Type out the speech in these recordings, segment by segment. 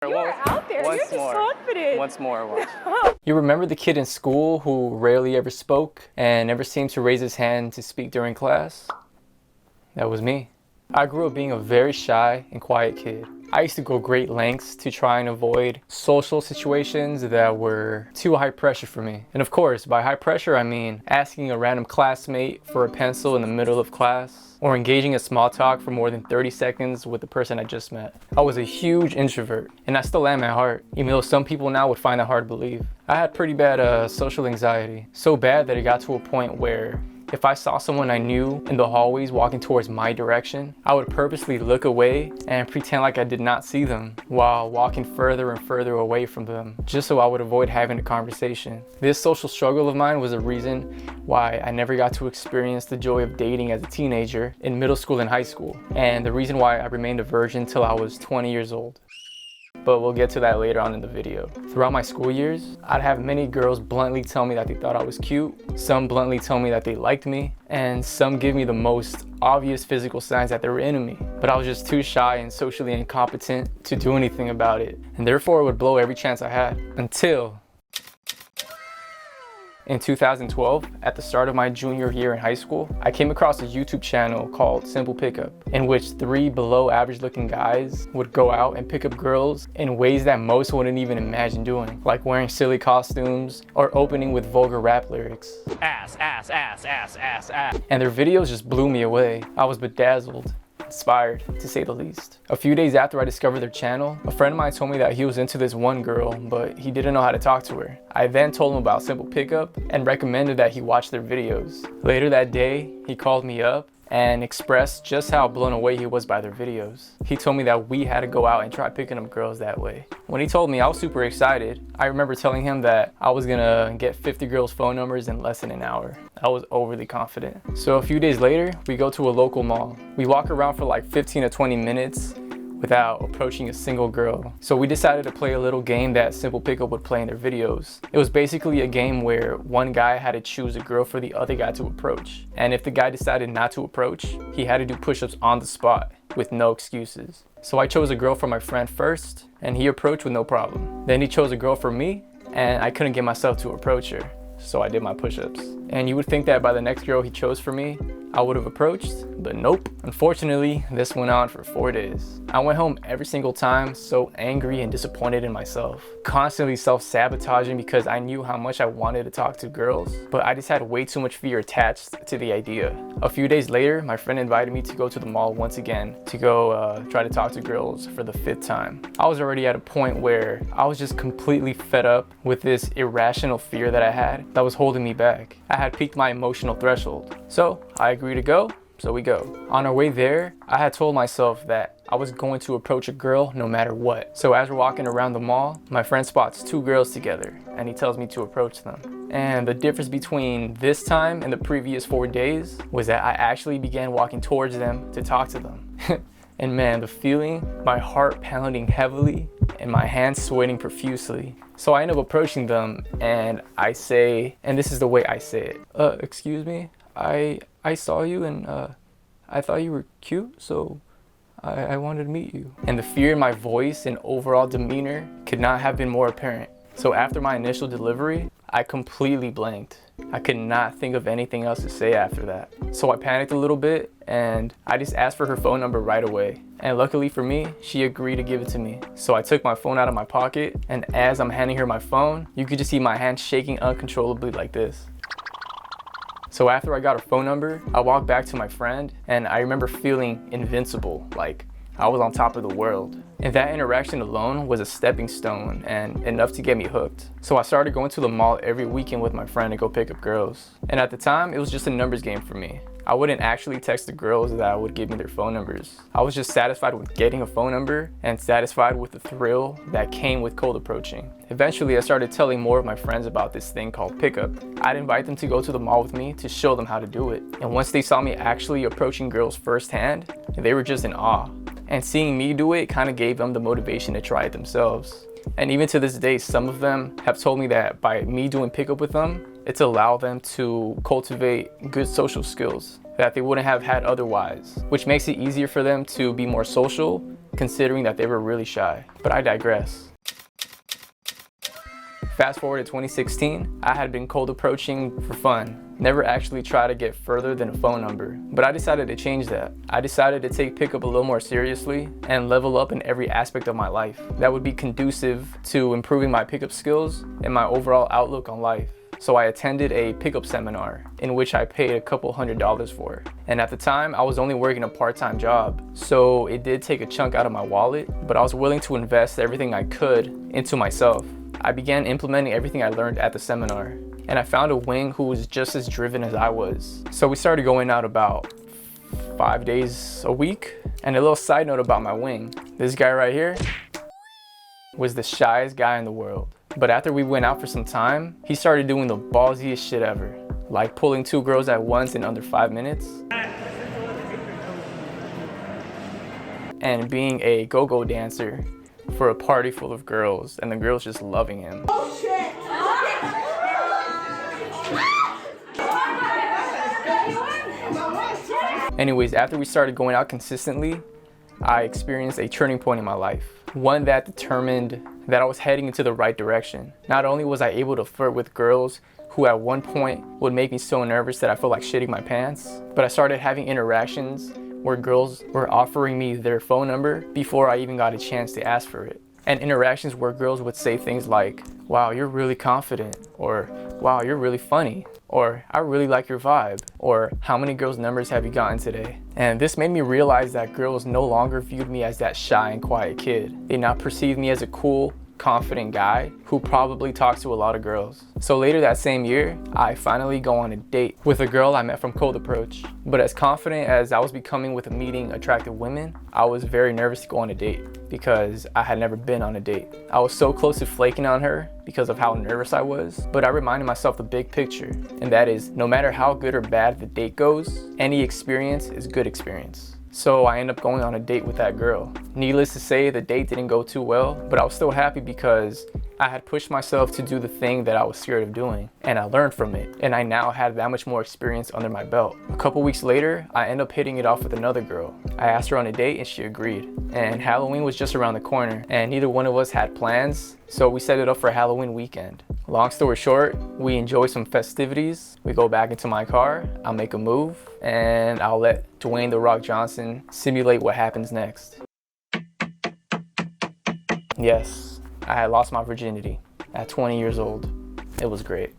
You're out there. You're just confident. Once more, watch. You remember the kid in school who rarely ever spoke and never seemed to raise his hand to speak during class? That was me. I grew up being a very shy and quiet kid. I used to go great lengths to try and avoid social situations that were too high pressure for me. And of course, by high pressure, I mean asking a random classmate for a pencil in the middle of class, or engaging in small talk for more than 30 seconds with the person I just met. I was a huge introvert, and I still am at heart, even though some people now would find that hard to believe. I had pretty bad social anxiety, so bad that it got to a point where if I saw someone I knew in the hallways walking towards my direction, I would purposely look away and pretend like I did not see them while walking further and further away from them, just so I would avoid having a conversation. This social struggle of mine was a reason why I never got to experience the joy of dating as a teenager in middle school and high school, and the reason why I remained a virgin till I was 20 years old. But we'll get to that later on in the video. Throughout my school years, I'd have many girls bluntly tell me that they thought I was cute, some bluntly tell me that they liked me, and some give me the most obvious physical signs that they were into me. But I was just too shy and socially incompetent to do anything about it, and therefore would blow every chance I had. Until in 2012, at the start of my junior year in high school, I came across a YouTube channel called Simple Pickup, in which 3 below average looking guys would go out and pick up girls in ways that most wouldn't even imagine doing, like wearing silly costumes or opening with vulgar rap lyrics. Ass, ass, ass, ass, ass, ass. And their videos just blew me away. I was bedazzled. Inspired, to say the least. A few days after I discovered their channel, a friend of mine told me that he was into this one girl, but he didn't know how to talk to her. I then told him about Simple Pickup and recommended that he watch their videos. Later that day, he called me up and expressed just how blown away he was by their videos. He told me that we had to go out and try picking up girls that way. When he told me, I was super excited. I remember telling him that I was gonna get 50 girls' phone numbers in less than an hour. I was overly confident. So a few days later, we go to a local mall. We walk around for like 15 to 20 minutes without approaching a single girl. So we decided to play a little game that Simple Pickup would play in their videos. It was basically a game where one guy had to choose a girl for the other guy to approach. And if the guy decided not to approach, he had to do push-ups on the spot with no excuses. So I chose a girl for my friend first, and he approached with no problem. Then he chose a girl for me, and I couldn't get myself to approach her. So I did my push-ups. And you would think that by the next girl he chose for me, I would have approached, but nope. Unfortunately, this went on for 4 days. I went home every single time so angry and disappointed in myself, constantly self-sabotaging because I knew how much I wanted to talk to girls, but I just had way too much fear attached to the idea. A few days later, my friend invited me to go to the mall once again to go try to talk to girls for the 5th time. I was already at a point where I was just completely fed up with this irrational fear that I had that was holding me back. I had peaked my emotional threshold. So I agreed to go, so we go. On our way there, I had told myself that I was going to approach a girl no matter what. So as we're walking around the mall, my friend spots 2 girls together and he tells me to approach them. And the difference between this time and the previous 4 days was that I actually began walking towards them to talk to them. And man, the feeling, my heart pounding heavily and my hands sweating profusely. So I end up approaching them and I say, and this is the way I say it, excuse me, I saw you and I thought you were cute, so I wanted to meet you. And the fear in my voice and overall demeanor could not have been more apparent. So after my initial delivery, I completely blanked. I could not think of anything else to say after that. So I panicked a little bit and I just asked for her phone number right away. And luckily for me, she agreed to give it to me. So I took my phone out of my pocket, and as I'm handing her my phone, you could just see my hand shaking uncontrollably like this. So after I got her phone number, I walked back to my friend and I remember feeling invincible, like I was on top of the world. And that interaction alone was a stepping stone and enough to get me hooked. So I started going to the mall every weekend with my friend to go pick up girls. And at the time, it was just a numbers game for me. I wouldn't actually text the girls that would give me their phone numbers. I was just satisfied with getting a phone number and satisfied with the thrill that came with cold approaching. Eventually, I started telling more of my friends about this thing called pickup. I'd invite them to go to the mall with me to show them how to do it. And once they saw me actually approaching girls firsthand, they were just in awe. And seeing me do it kind of gave them the motivation to try it themselves. And even to this day, some of them have told me that by me doing pickup with them, it's allowed them to cultivate good social skills. that they wouldn't have had otherwise, which makes it easier for them to be more social, considering that they were really shy. But I digress. Fast forward to 2016, I had been cold approaching for fun. Never actually tried to get further than a phone number, but I decided to change that. I decided to take pickup a little more seriously and level up in every aspect of my life that would be conducive to improving my pickup skills and my overall outlook on life. So I attended a pickup seminar in which I paid a couple $100s for. And at the time, I was only working a part-time job, so it did take a chunk out of my wallet, but I was willing to invest everything I could into myself. I began implementing everything I learned at the seminar, and I found a wing who was just as driven as I was. So we started going out about 5 days a week. And a little side note about my wing, this guy right here was the shyest guy in the world. But after we went out for some time, he started doing the ballsiest shit ever, like pulling 2 girls at once in under 5 minutes, and being a go-go dancer for a party full of girls, and the girls just loving him. Oh shit! Anyways, after we started going out consistently, I experienced a turning point in my life. One that determined that I was heading into the right direction. Not only was I able to flirt with girls who at one point would make me so nervous that I felt like shitting my pants, but I started having interactions where girls were offering me their phone number before I even got a chance to ask for it. And interactions where girls would say things like, "Wow, you're really confident," or "Wow, you're really funny," or "I really like your vibe," or "How many girls' numbers have you gotten today?" And this made me realize that girls no longer viewed me as that shy and quiet kid. They now perceived me as a cool, confident guy who probably talks to a lot of girls. So later that same year, I finally go on a date with a girl I met from cold approach. But as confident as I was becoming with meeting attractive women, I was very nervous to go on a date because I had never been on a date. I was so close to flaking on her because of how nervous I was, but I reminded myself the big picture, and that is no matter how good or bad the date goes, any experience is good experience. So I ended up going on a date with that girl. Needless to say, the date didn't go too well, but I was still happy because I had pushed myself to do the thing that I was scared of doing, and I learned from it, and I now had that much more experience under my belt. A couple weeks later, I ended up hitting it off with another girl. I asked her on a date and she agreed. And Halloween was just around the corner, and neither one of us had plans, so we set it up for Halloween weekend. Long story short, we enjoy some festivities. We go back into my car, I'll make a move, and I'll let Dwayne "The Rock" Johnson simulate what happens next. Yes, I had lost my virginity at 20 years old. It was great.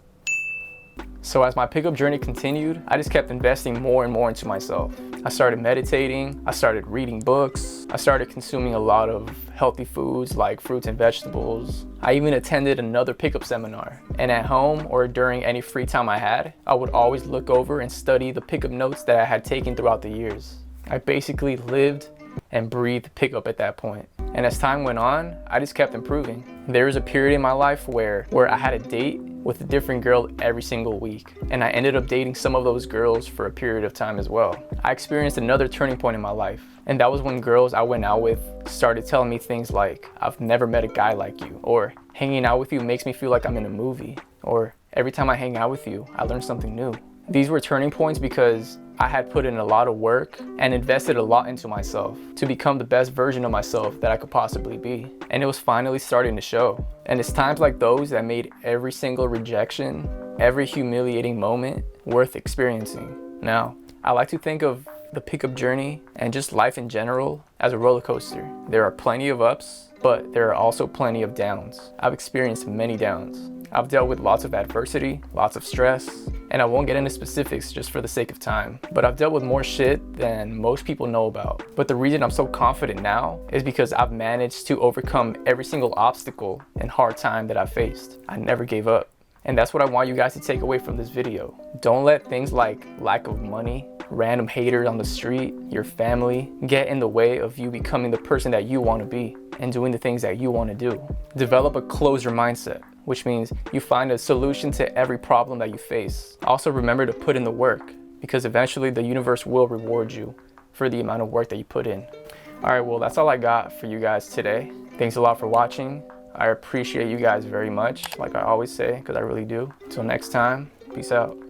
So as my pickup journey continued, I just kept investing more and more into myself. I started meditating, I started reading books, I started consuming a lot of healthy foods like fruits and vegetables. I even attended another pickup seminar. And at home or during any free time I had, I would always look over and study the pickup notes that I had taken throughout the years. I basically lived and breathed pickup at that point. And as time went on, I just kept improving. There was a period in my life where I had a date with a different girl every single week. And I ended up dating some of those girls for a period of time as well. I experienced another turning point in my life. And that was when girls I went out with started telling me things like, "I've never met a guy like you," or "Hanging out with you makes me feel like I'm in a movie," or "Every time I hang out with you, I learn something new." These were turning points because I had put in a lot of work and invested a lot into myself to become the best version of myself that I could possibly be. And it was finally starting to show. And it's times like those that made every single rejection, every humiliating moment worth experiencing. Now, I like to think of the pickup journey and just life in general as a roller coaster. There are plenty of ups, but there are also plenty of downs. I've experienced many downs. I've dealt with lots of adversity, lots of stress, and I won't get into specifics just for the sake of time, but I've dealt with more shit than most people know about. But the reason I'm so confident now is because I've managed to overcome every single obstacle and hard time that I've faced. I never gave up. And that's what I want you guys to take away from this video. Don't let things like lack of money, random haters on the street, your family, get in the way of you becoming the person that you want to be and doing the things that you want to do. Develop a closure mindset, which means you find a solution to every problem that you face. Also remember to put in the work, because eventually the universe will reward you for the amount of work that you put in. All right, well, that's all I got for you guys today. Thanks a lot for watching. I appreciate you guys very much, like I always say, because I really do. Till next time, peace out.